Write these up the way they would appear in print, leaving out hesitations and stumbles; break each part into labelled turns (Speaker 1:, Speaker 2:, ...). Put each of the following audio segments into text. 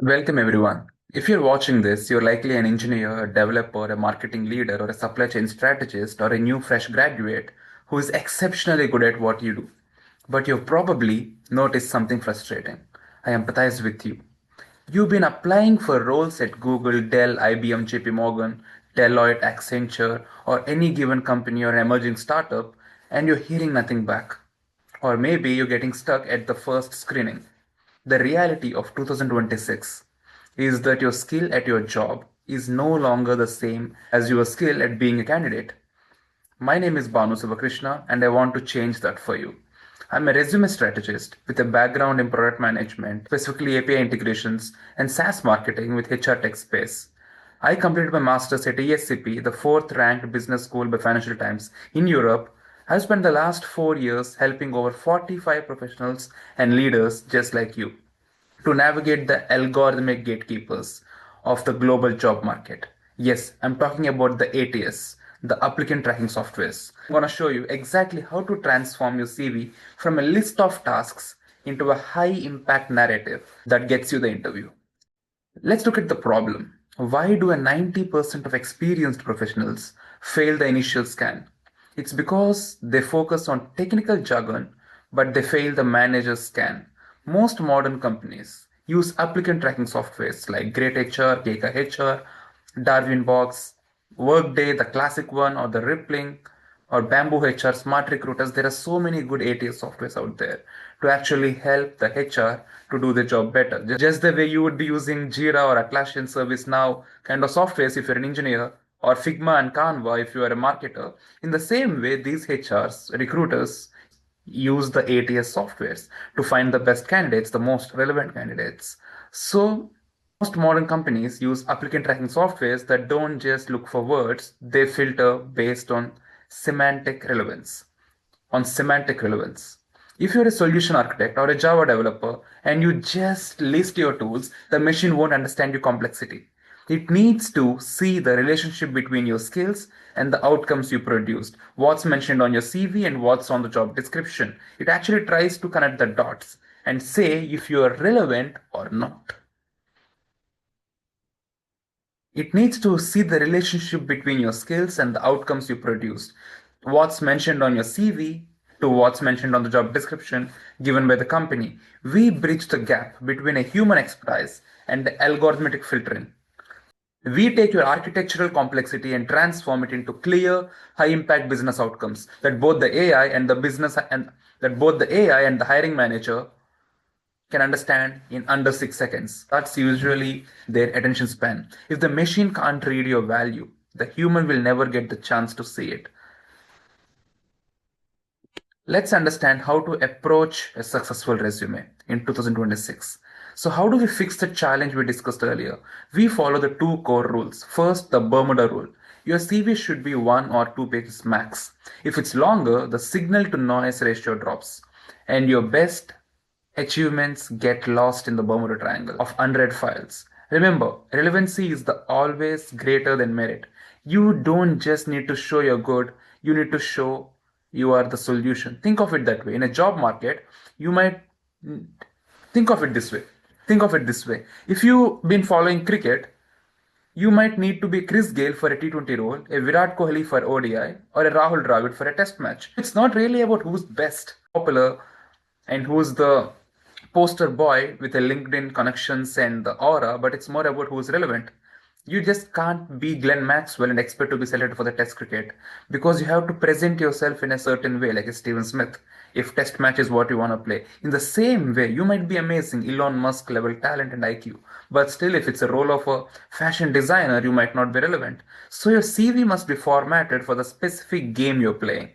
Speaker 1: Welcome everyone. If you're watching this, you're likely an engineer, a developer, a marketing leader, or a supply chain strategist, or a new fresh graduate who is exceptionally good at what you do. But you've probably noticed something frustrating. I empathize with you. You've been applying for roles at Google, Dell, IBM, JP Morgan, Deloitte, Accenture, or any given company or emerging startup, and you're hearing nothing back. Or maybe you're getting stuck at the first screening. The reality of 2026 is that your skill at your job is no longer the same as your skill at being a candidate. My name is Banu Sivakrishna and I want to change that for you. I'm a resume strategist with a background in product management, specifically API integrations and SaaS marketing with HR tech space. I completed my master's at ESCP, the fourth ranked business school by Financial Times in Europe. I've spent the last 4 years helping over 45 professionals and leaders just like you to navigate the algorithmic gatekeepers of the global job market. Yes, I'm talking about the ATS, the applicant tracking softwares. I'm going to show you exactly how to transform your CV from a list of tasks into a high impact narrative that gets you the interview. Let's look at the problem. Why do a 90% of experienced professionals fail the initial scan? It's because they focus on technical jargon, but they fail the manager's scan. Most modern companies use applicant tracking softwares like Great HR, Keka HR, Darwin Box, Workday, the classic one, or the Rippling, or Bamboo HR, Smart Recruiters. There are so many good ATS softwares out there to actually help the HR to do the job better. Just the way you would be using Jira or Atlassian ServiceNow kind of softwares if you're an engineer, or Figma and Canva if you are a marketer. In the same way, these HRs, recruiters, use the ATS softwares to find the best candidates, the most relevant candidates. So most modern companies use applicant tracking softwares that don't just look for words, they filter based on semantic relevance. On semantic relevance. If you're a solution architect or a Java developer and you just list your tools, the machine won't understand your complexity. It needs to see the relationship between your skills and the outcomes you produced, what's mentioned on your CV and what's on the job description. It actually tries to connect the dots and say if you are relevant or not. It needs to see the relationship between your skills and the outcomes you produced. What's mentioned on your CV to what's mentioned on the job description given by the company. We bridge the gap between a human expertise and the algorithmic filtering. We take your architectural complexity and transform it into clear, high-impact business outcomes that both the AI and the business and that both the AI and the hiring manager can understand in under 6 seconds. That's usually their attention span. If the machine can't read your value, the human will never get the chance to see it. Let's understand how to approach a successful resume in 2026. So, how do we fix the challenge we discussed earlier? We follow the two core rules. First, the Bermuda Rule. Your CV should be 1 or 2 pages max. If it's longer, the signal to noise ratio drops, and your best achievements get lost in the Bermuda Triangle of unread files. Remember, relevancy is the always greater than merit. You don't just need to show you're good, you need to show you are the solution. Think of it that way. In a job market, you might think of it this way. Think of it this way. If you've been following cricket, you might need to be Chris Gale for a T20 role, a Virat Kohli for ODI, or a Rahul Dravid for a test match. It's not really about who's best, popular, and who's the poster boy with a LinkedIn connections and the aura, but it's more about who's relevant. You just can't be Glenn Maxwell and expect to be selected for the test cricket because you have to present yourself in a certain way, like a Steven Smith, if test match is what you want to play. In the same way, you might be amazing, Elon Musk level talent and IQ, but still, if it's a role of a fashion designer, you might not be relevant. So your CV must be formatted for the specific game you're playing.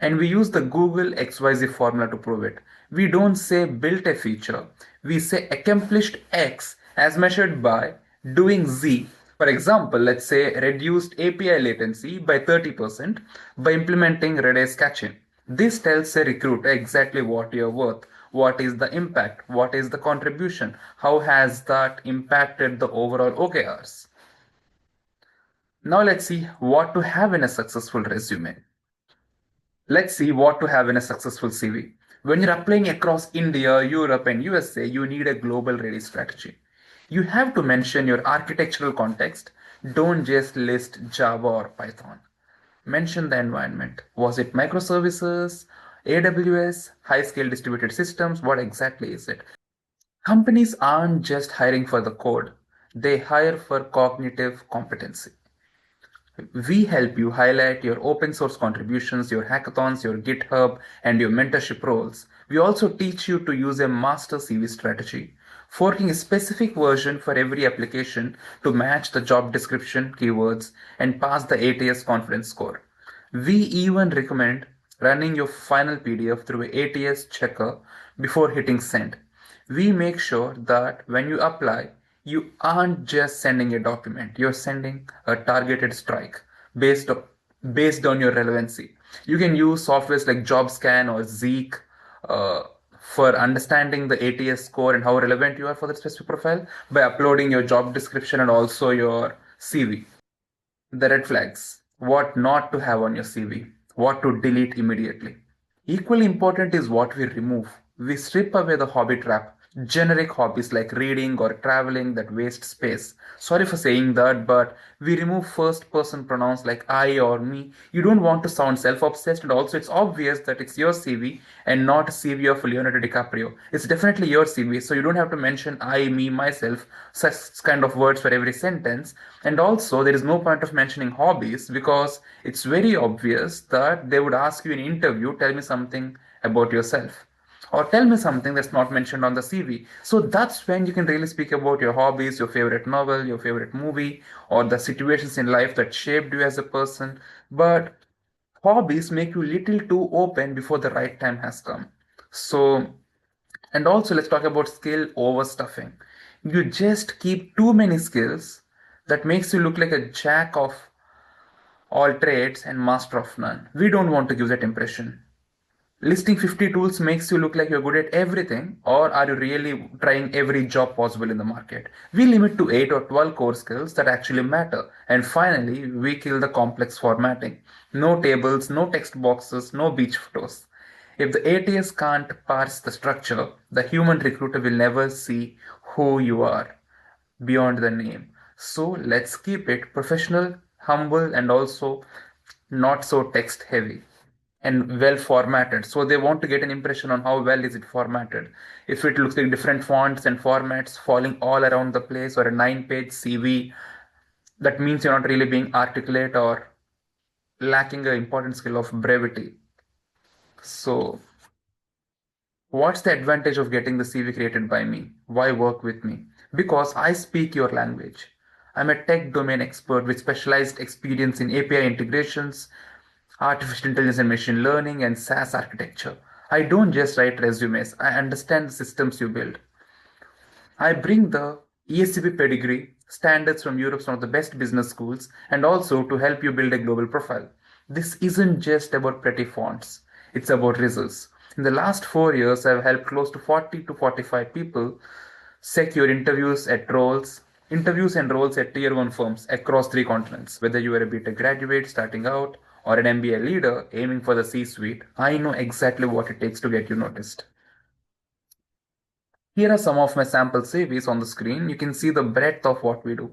Speaker 1: And we use the Google XYZ formula to prove it. We don't say built a feature, we say accomplished X as measured by doing Z. For example, let's say reduced API latency by 30% by implementing Redis caching. This tells a recruiter exactly what you're worth, what is the impact, what is the contribution, how has that impacted the overall OKRs. Now let's see what to have in a successful resume. Let's see what to have in a successful CV. When you're applying across India, Europe, and USA, you need a global ready strategy. You have to mention your architectural context. Don't just list Java or Python. Mention the environment. Was it microservices, AWS, high scale distributed systems? What exactly is it? Companies aren't just hiring for the code, they hire for cognitive competency. We help you highlight your open source contributions, your hackathons, your GitHub, and your mentorship roles. We also teach you to use a master CV strategy, forking a specific version for every application to match the job description, keywords, and pass the ATS confidence score. We even recommend running your final PDF through a ATS checker before hitting send. We make sure that when you apply, you aren't just sending a document, you're sending a targeted strike based on, based on your relevancy. You can use softwares like JobScan or Zeek uh, for understanding the ATS score and how relevant you are for the specific profile by uploading your job description and also your CV. The red flags, what not to have on your CV, what to delete immediately. Equally important is what we remove. We strip away the hobby trap, generic hobbies like reading or traveling that waste space. Sorry for saying that, but we remove first person pronouns like I or me. You don't want to sound self obsessed, and also it's obvious that it's your CV and not CV of Leonardo DiCaprio. It's definitely your CV, so you don't have to mention I, me, myself, such kind of words for every sentence. And also, there is no point of mentioning hobbies because it's very obvious that they would ask you in interview, tell me something about yourself or tell me something that's not mentioned on the CV. So that's when you can really speak about your hobbies, your favorite novel, your favorite movie, or the situations in life that shaped you as a person. But hobbies make you little too open before the right time has come. So, and also let's talk about skill overstuffing. You just keep too many skills that makes you look like a jack of all trades and master of none. We don't want to give that impression. Listing 50 tools makes you look like you're good at everything, or are you really trying every job possible in the market? We limit to 8 or 12 core skills that actually matter. And finally, we kill the complex formatting. No tables, no text boxes, no beach photos. If the ATS can't parse the structure, the human recruiter will never see who you are beyond the name. So let's keep it professional, humble, and also not so text heavy and well formatted. So they want to get an impression on how well is it formatted. If it looks like different fonts and formats falling all around the place or a 9-page CV, that means you're not really being articulate or lacking the important skill of brevity. So what's the advantage of getting the CV created by me? Why work with me? Because I speak your language. I'm a tech domain expert with specialized experience in API integrations, artificial intelligence and machine learning, and SaaS architecture. I don't just write resumes, I understand the systems you build. I bring the ESCP pedigree, standards from Europe's one of the best business schools, and also to help you build a global profile. This isn't just about pretty fonts, it's about results. In the last 4 years, I've helped close to 40 to 45 people secure interviews and roles at tier 1 firms across 3 continents. Whether you are a BTech graduate starting out or an MBA leader aiming for the C suite, I know exactly what it takes to get you noticed. Here are some of my sample CVs on the screen. You can see the breadth of what we do.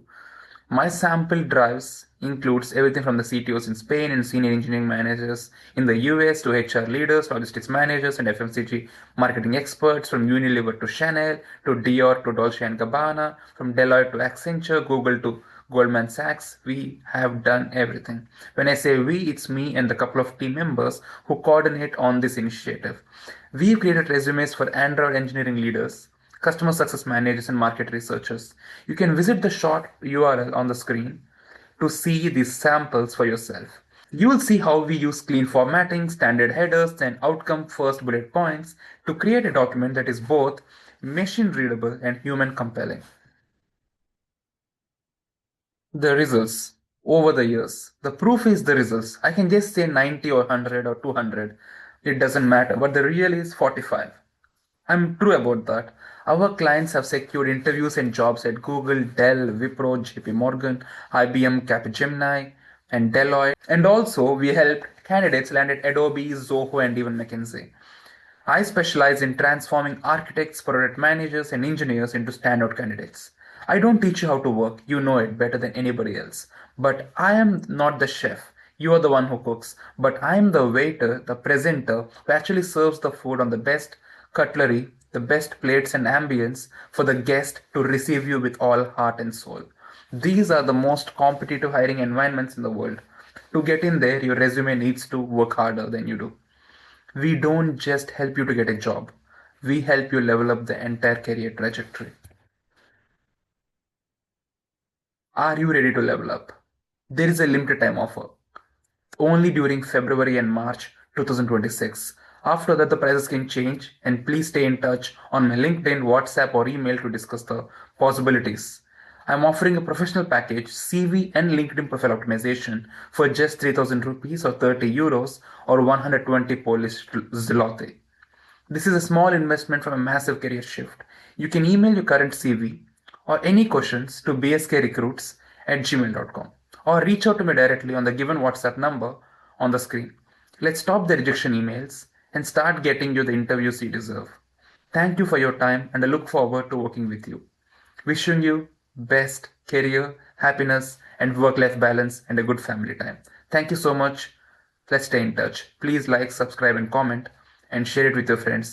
Speaker 1: My sample drives includes everything from the CTOs in Spain and senior engineering managers in the US to HR leaders, logistics managers, and FMCG marketing experts, from Unilever to Chanel to Dior to Dolce& and Gabbana, from Deloitte to Accenture, Google to Goldman Sachs. We have done everything. When I say we, it's me and the couple of team members who coordinate on this initiative. We've created resumes for Android engineering leaders, customer success managers, and market researchers. You can visit the short URL on the screen to see these samples for yourself. You will see how we use clean formatting, standard headers, and outcome first bullet points to create a document that is both machine readable and human compelling. The results over the years. The proof is the results. I can just say 90 or 100 or 200. It doesn't matter, but the real is 45. I'm true about that. Our clients have secured interviews and jobs at Google, Dell, Wipro, JP Morgan, IBM, Capgemini, and Deloitte. And also, we helped candidates land at Adobe, Zoho, and even McKinsey. I specialize in transforming architects, product managers, and engineers into standout candidates. I don't teach you how to work, you know it better than anybody else. But I am not the chef. You are the one who cooks. But I am the waiter, the presenter who actually serves the food on the best cutlery, the best plates and ambience for the guest to receive you with all heart and soul. These are the most competitive hiring environments in the world. To get in there, your resume needs to work harder than you do. We don't just help you to get a job, we help you level up the entire career trajectory. Are you ready to level up? There is a limited time offer, only during February and March 2026. After that, the prices can change, and please stay in touch on my LinkedIn, WhatsApp, or email to discuss the possibilities. I'm offering a professional package, CV and LinkedIn profile optimization for just 3000 rupees or 30 euros or 120 Polish zloty. This is a small investment from a massive career shift. You can email your current CV or any questions to bskrecruits@gmail.com or reach out to me directly on the given WhatsApp number on the screen. Let's stop the rejection emails and start getting you the interviews you deserve. Thank you for your time and I look forward to working with you. Wishing you best career, happiness, and work life balance and a good family time. Thank you so much. Let's stay in touch. Please like, subscribe, and comment and share it with your friends.